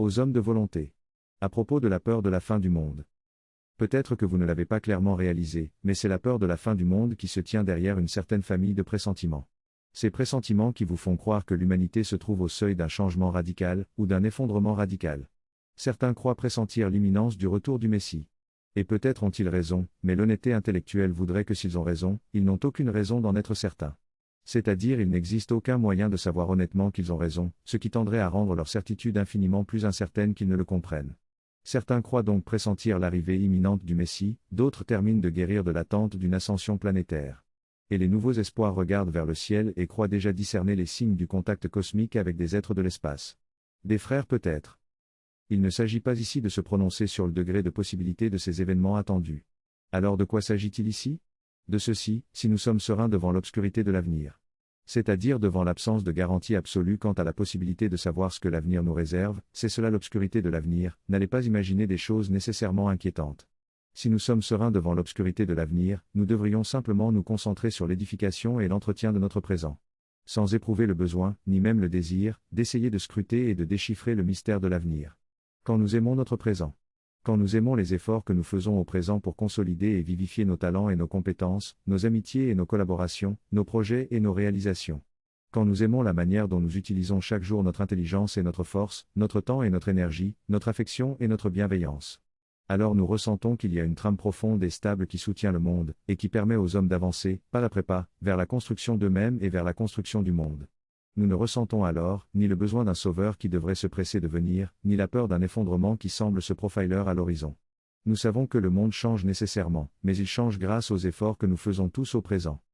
Aux hommes de volonté. À propos de la peur de la fin du monde. Peut-être que vous ne l'avez pas clairement réalisé, mais c'est la peur de la fin du monde qui se tient derrière une certaine famille de pressentiments. Ces pressentiments qui vous font croire que l'humanité se trouve au seuil d'un changement radical, ou d'un effondrement radical. Certains croient pressentir l'imminence du retour du Messie. Et peut-être ont-ils raison, mais l'honnêteté intellectuelle voudrait que s'ils ont raison, ils n'ont aucune raison d'en être certains. C'est-à-dire il n'existe aucun moyen de savoir honnêtement qu'ils ont raison, ce qui tendrait à rendre leur certitude infiniment plus incertaine qu'ils ne le comprennent. Certains croient donc pressentir l'arrivée imminente du Messie, d'autres terminent de guérir de l'attente d'une ascension planétaire. Et les nouveaux espoirs regardent vers le ciel et croient déjà discerner les signes du contact cosmique avec des êtres de l'espace. Des frères peut-être. Il ne s'agit pas ici de se prononcer sur le degré de possibilité de ces événements attendus. Alors de quoi s'agit-il ici ? De ceci, si nous sommes sereins devant l'obscurité de l'avenir. C'est-à-dire devant l'absence de garantie absolue quant à la possibilité de savoir ce que l'avenir nous réserve, c'est cela l'obscurité de l'avenir, n'allez pas imaginer des choses nécessairement inquiétantes. Si nous sommes sereins devant l'obscurité de l'avenir, nous devrions simplement nous concentrer sur l'édification et l'entretien de notre présent. Sans éprouver le besoin, ni même le désir, d'essayer de scruter et de déchiffrer le mystère de l'avenir. Quand nous aimons notre présent. Quand nous aimons les efforts que nous faisons au présent pour consolider et vivifier nos talents et nos compétences, nos amitiés et nos collaborations, nos projets et nos réalisations. Quand nous aimons la manière dont nous utilisons chaque jour notre intelligence et notre force, notre temps et notre énergie, notre affection et notre bienveillance. Alors nous ressentons qu'il y a une trame profonde et stable qui soutient le monde, et qui permet aux hommes d'avancer, pas après pas, vers la construction d'eux-mêmes et vers la construction du monde. Nous ne ressentons alors, ni le besoin d'un sauveur qui devrait se presser de venir, ni la peur d'un effondrement qui semble se profiler à l'horizon. Nous savons que le monde change nécessairement, mais il change grâce aux efforts que nous faisons tous au présent.